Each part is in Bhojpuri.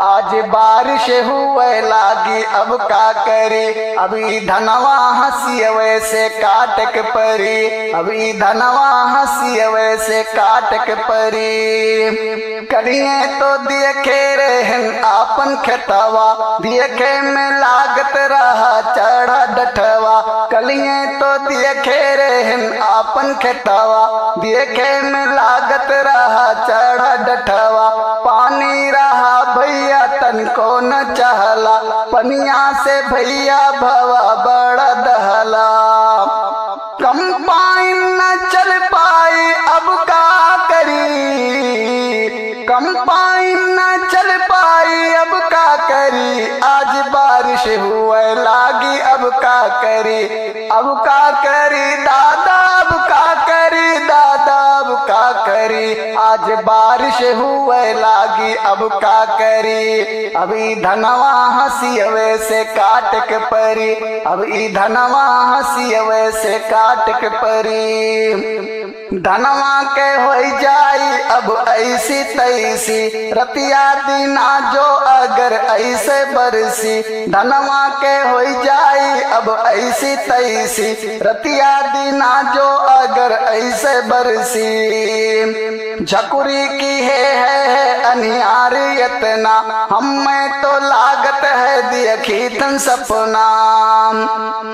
आज बारिश हुए लागी अब का करी, अभी धनवा हंसियवे से काटक परी, अभी धनवा हंसियवे से काटक परी। कलिए तो देखे रहन आपन खेतवा, देखे में लागत रहा चढ़ा डठवा। कलिए तो देखे रहन आपन खेतवा, देखे में लागत रहा चढ़ा डठवा। पानी रहा भैया तनको न चहला, पनिया से भैया भवा बड़ा दहला। कम पाई न चल पाई अब का करी, कम पाई न चल पाई अब का करी। आज बारिश हुए लागी अब का करी, अब का करी दादा, अब का करी दादा, अब का करी। आज बारिश हुए लागी अब का करी, अभी धनवा हंसियवे से काटक परी, अभी धनवा हंसियवे से काटक परी। धनवा के हो जाई अब ऐसी तैसी, रतिया दीना जो अगर ऐसे बरसी। धनवा के हो जाई अब ऐसी तैसी, रतिया दीना जो अगर ऐसे बरसी। झकुरी की है अनियार इतना, हमें तो लागत है देखी तन सपना।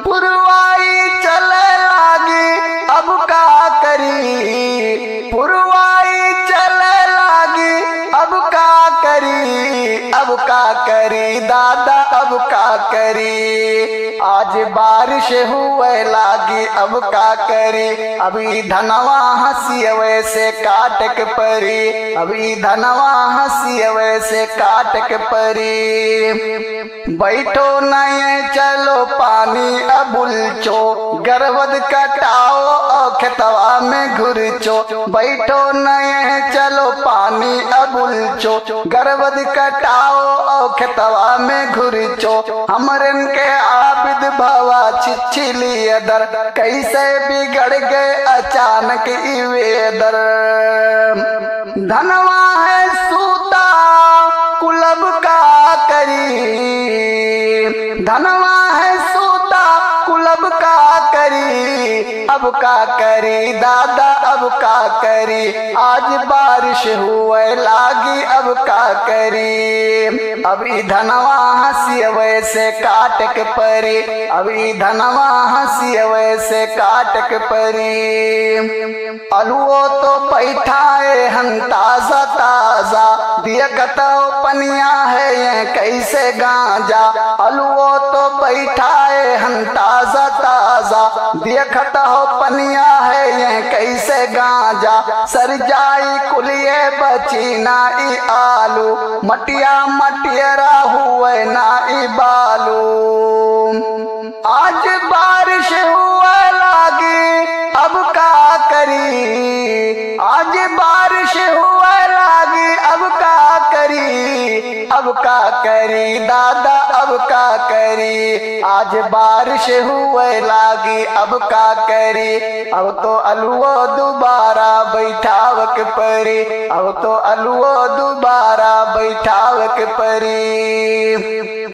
पुरवाई चले लागी अब का करी, पुरवाई चले लागी अब का करी, अब का करी दादा, अब का करी। आज बारिश हुए लागी अब का करी, अभी धनवा हंसियवे से काटक परी, अभी धनवा हंसियवे से काटक परी। बैठो नए चलो पानी अबुलचो, गर्वद कटाओ और खेतवा में घुरचो। बैठो नए चलो पानी अबुलचो, गर्वद कटाओ और खेतवा में घुरचो। हमरन के आबिद भवा छिछली दर, कैसे बिगड़ गए अचानक ई वेदर। धनवा है सूता कुलब का करी, धनवा है सूता कुलब का करी, अब का करी दादा, अब का करी। आज बारिश हुए लागी अब का करी, अभी धनवा हंसियवे से काटक परी, अभी धनवा हंसियवे से काटक परी। अलुओ तो पैठाए हम ताजा ताजा, देखत पनिया है ये कैसे गांजा। अलुओ तो बैठाए हम ताजा ताजा, देखत हो पनिया है ये कैसे गांजा। सर जाई कुलिए बची नाई आलू, मटिया मटियरा हुए नाई बालू। आज बारिश हुए लागी अब का करी, आज बारिश हुए लागी अब का करी, अब का करी दादा, अब का करी। आज बारिश हुए लागी अब का करी, अब तो अलुओ दोबारा बैठावक परी, अब तो अलुओ दोबारा बैठावक परी।